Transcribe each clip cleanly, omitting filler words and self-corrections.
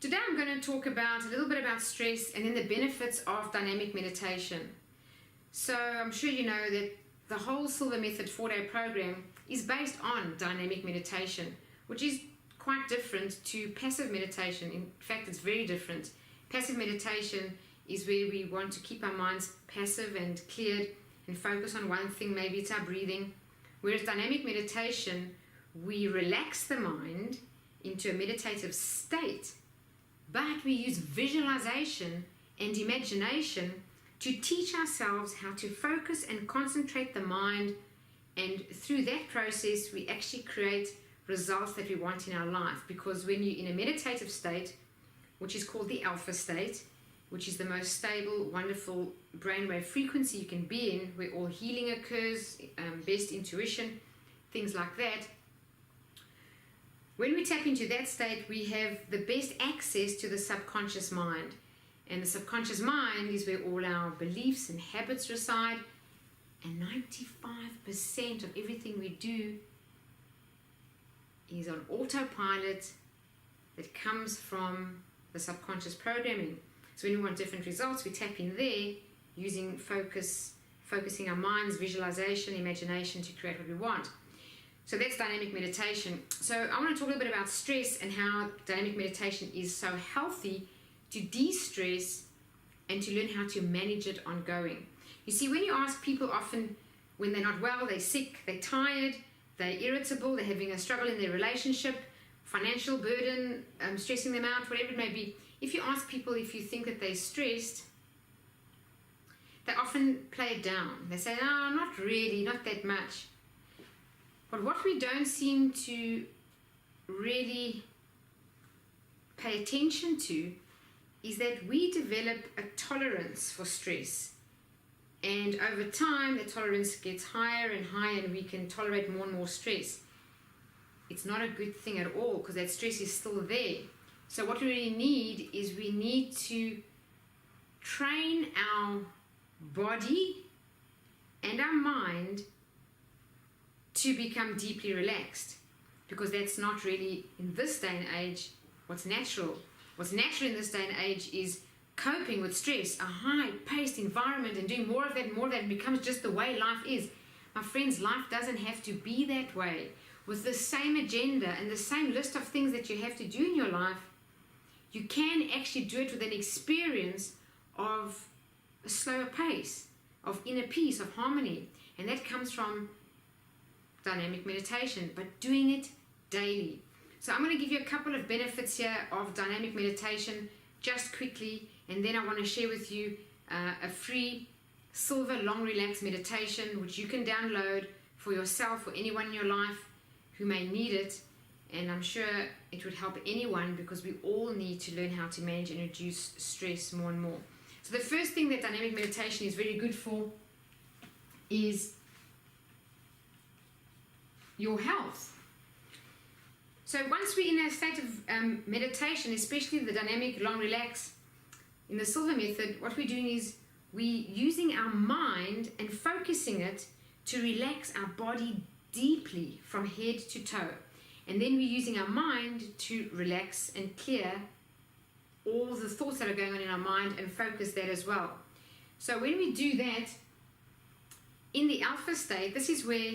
Today I'm going to talk about a little bit about stress and then the benefits of dynamic meditation. So I'm sure you know that the whole Silva Method 4-day program is based on dynamic meditation, which is quite different to passive meditation. In fact, it's very different. Passive meditation is where we want to keep our minds passive and cleared and focus on one thing, maybe it's our breathing. Whereas dynamic meditation, we relax the mind into a meditative state, but we use visualization and imagination to teach ourselves how to focus and concentrate the mind, and through that process we actually create results that we want in our life. Because when you're in a meditative state, which is called the alpha state, which is the most stable, wonderful brainwave frequency you can be in, where all healing occurs, best intuition, things like that. When we tap into that state, we have the best access to the subconscious mind. And the subconscious mind is where all our beliefs and habits reside. And 95% of everything we do is on autopilot that comes from the subconscious programming. So when we want different results, we tap in there using focusing our minds, visualization, imagination to create what we want. So that's dynamic meditation. So I want to talk a little bit about stress and how dynamic meditation is so healthy to de-stress and to learn how to manage it ongoing. You see, when you ask people often when they're not well, they're sick, they're tired, they're irritable, they're having a struggle in their relationship, financial burden, stressing them out, whatever it may be. If you ask people if you think that they're stressed, they often play it down. They say, no, not really, not that much. But what we don't seem to really pay attention to is that we develop a tolerance for stress. And over time, the tolerance gets higher and higher, and we can tolerate more and more stress. It's not a good thing at all, because that stress is still there. So what we really need is we need to train our body and our mind to become deeply relaxed, because that's not really, in this day and age, what's natural. What's natural in this day and age is coping with stress, a high-paced environment, and doing more of that becomes just the way life is. My friends, life doesn't have to be that way. With the same agenda and the same list of things that you have to do in your life, you can actually do it with an experience of a slower pace, of inner peace, of harmony. And that comes from dynamic meditation, but doing it daily. So I'm going to give you a couple of benefits here of dynamic meditation just quickly, and then I want to share with you a free Silva long relax meditation which you can download for yourself or anyone in your life who may need it. And I'm sure it would help anyone, because we all need to learn how to manage and reduce stress more and more. So the first thing that dynamic meditation is very good for is your health. So once we're in a state of meditation, especially the dynamic long relax in the Silva method, what we're doing is we're using our mind and focusing it to relax our body deeply from head to toe. And then we're using our mind to relax and clear all the thoughts that are going on in our mind and focus that as well. So when we do that, in the alpha state, this is where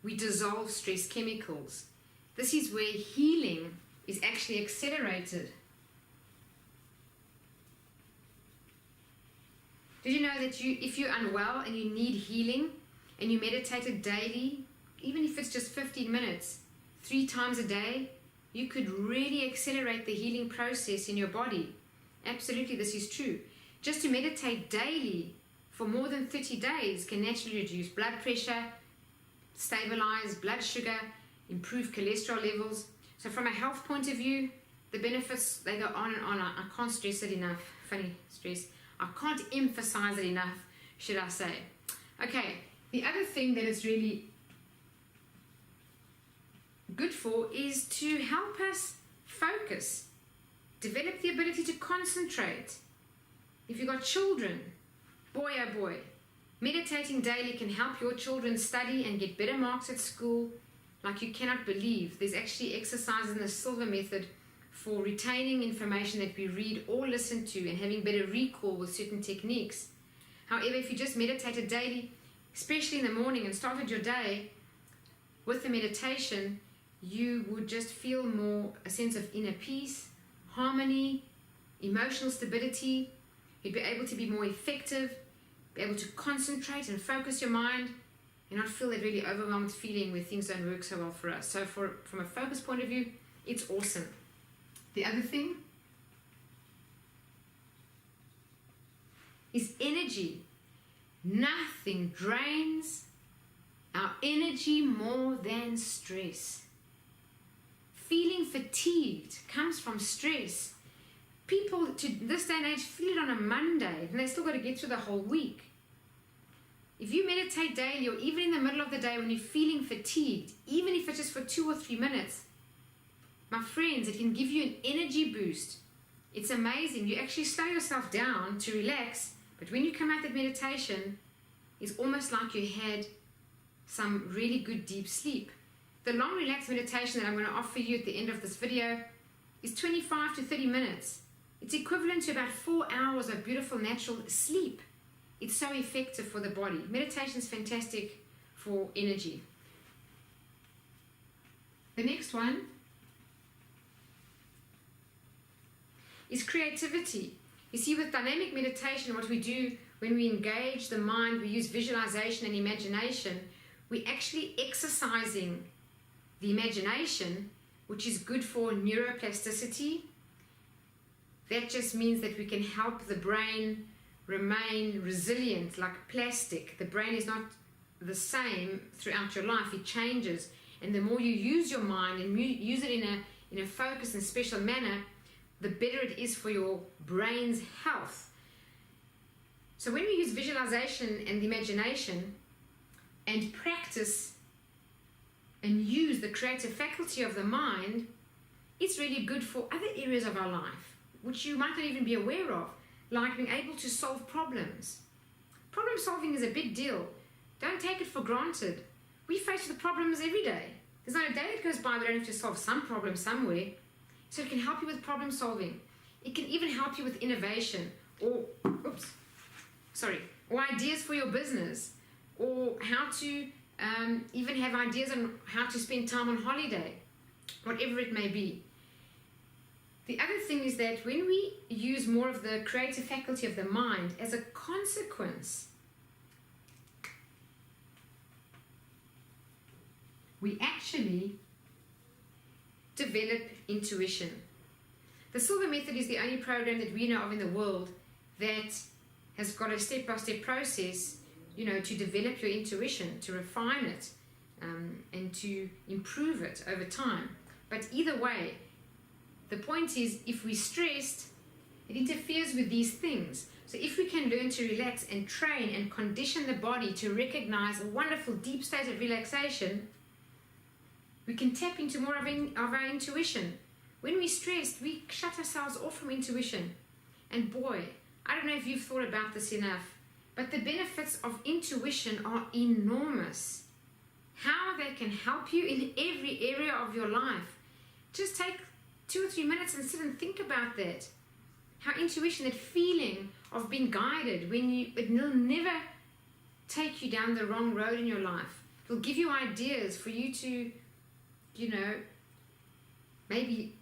we dissolve stress chemicals. This is where healing is actually accelerated. Did you know that if you're unwell and you need healing and you meditate daily, even if it's just 15 minutes, 3 times a day, you could really accelerate the healing process in your body. Absolutely, this is true. Just to meditate daily for more than 30 days can naturally reduce blood pressure, stabilize blood sugar, improve cholesterol levels. So from a health point of view, the benefits, they go on and on. I can't stress it enough. Funny, stress. I can't emphasize it enough, should I say. Okay, the other thing that is really good for is to help us focus, develop the ability to concentrate. If you've got children, boy oh boy, meditating daily can help your children study and get better marks at school like you cannot believe. There's actually exercises in the Silva method for retaining information that we read or listen to and having better recall with certain techniques. However, if you just meditated daily, especially in the morning, and started your day with the meditation, you would just feel more a sense of inner peace, harmony, emotional stability. You'd be able to be more effective, be able to concentrate and focus your mind, and not feel that really overwhelmed feeling where things don't work so well for us. So from a focus point of view, it's awesome. The other thing is energy. Nothing drains our energy more than stress. Feeling fatigued comes from stress. People to this day and age feel it on a Monday and they still got to get through the whole week. If you meditate daily, or even in the middle of the day when you're feeling fatigued, even if it's just for 2 or 3 minutes, my friends, it can give you an energy boost. It's amazing. You actually slow yourself down to relax, but when you come out that meditation, it's almost like you had some really good deep sleep. The long relaxed meditation that I'm going to offer you at the end of this video is 25 to 30 minutes. It's equivalent to about 4 hours of beautiful natural sleep. It's so effective for the body. Meditation is fantastic for energy. The next one is creativity. You see, with dynamic meditation, what we do when we engage the mind, we use visualization and imagination, we're actually exercising the imagination, which is good for neuroplasticity. That just means that we can help the brain remain resilient, like plastic. The brain is not the same throughout your life. It changes. And the more you use your mind and use it in a focused and special manner, the better it is for your brain's health. So when we use visualization and imagination and practice and use the creative faculty of the mind, it's really good for other areas of our life, which you might not even be aware of, like being able to solve problems. Problem solving is a big deal. Don't take it for granted. We face the problems every day. There's not a day that goes by we don't have to solve some problem somewhere. So it can help you with problem solving. It can even help you with innovation or ideas for your business, or how to even have ideas on how to spend time on holiday, whatever it may be. The other thing is that when we use more of the creative faculty of the mind, as a consequence, we actually develop intuition. The Silva method is the only program that we know of in the world that has got a step-by-step process, to develop your intuition, to refine it, and to improve it over time. But either way, the point is, if we're stressed, it interferes with these things. So if we can learn to relax and train and condition the body to recognize a wonderful deep state of relaxation, we can tap into more of our intuition. When we're stressed, we shut ourselves off from intuition. And boy, I don't know if you've thought about this enough, but the benefits of intuition are enormous. How they can help you in every area of your life. Just take 2 or 3 minutes and sit and think about that. How intuition, that feeling of being guided, it will never take you down the wrong road in your life. It will give you ideas for you to, maybe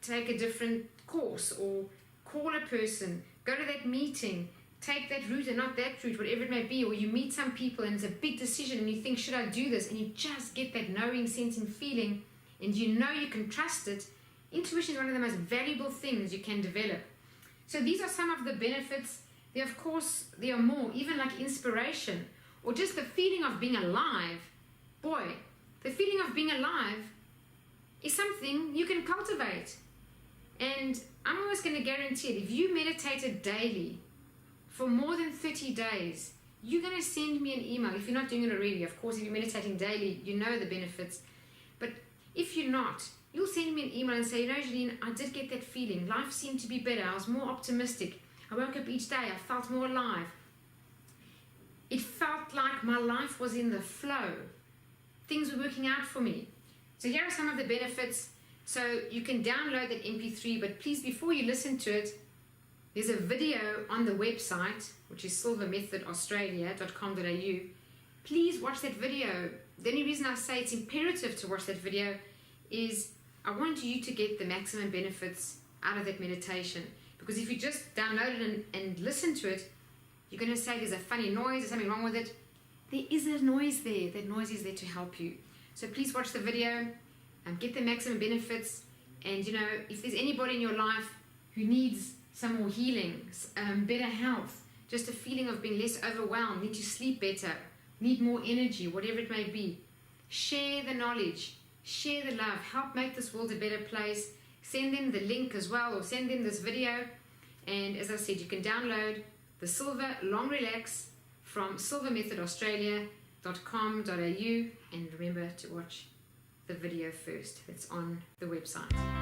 take a different course, or call a person, go to that meeting, take that route and not that route, whatever it may be. Or you meet some people and it's a big decision and you think, should I do this? And you just get that knowing, sensing feeling, and you can trust it. Intuition is one of the most valuable things you can develop. So these are some of the benefits. There are more, even like inspiration, or just the feeling of being alive. Boy, the feeling of being alive is something you can cultivate. And I'm always going to guarantee it. If you meditated daily for more than 30 days, you're going to send me an email. If you're not doing it already, of course, if you're meditating daily, you know the benefits. But if you're not, you'll send me an email and say, Jeanine, I did get that feeling. Life seemed to be better. I was more optimistic. I woke up each day. I felt more alive. It felt like my life was in the flow. Things were working out for me. So here are some of the benefits. So you can download that MP3, but please, before you listen to it, there's a video on the website, which is silvamethodaustralia.com.au. Please watch that video. The only reason I say it's imperative to watch that video is I want you to get the maximum benefits out of that meditation. Because if you just download it and listen to it, you're going to say there's a funny noise, there's something wrong with it. There is a noise there. That noise is there to help you. So please watch the video and get the maximum benefits. And you know, if there's anybody in your life who needs some more healing, better health, just a feeling of being less overwhelmed, need to sleep better, need more energy, whatever it may be, share the knowledge, share the love, help make this world a better place. Send them the link as well, or send them this video. And as I said, you can download the Silva Long Relax from silvamethodaustralia.com.au, and remember to watch the video first. It's on the website.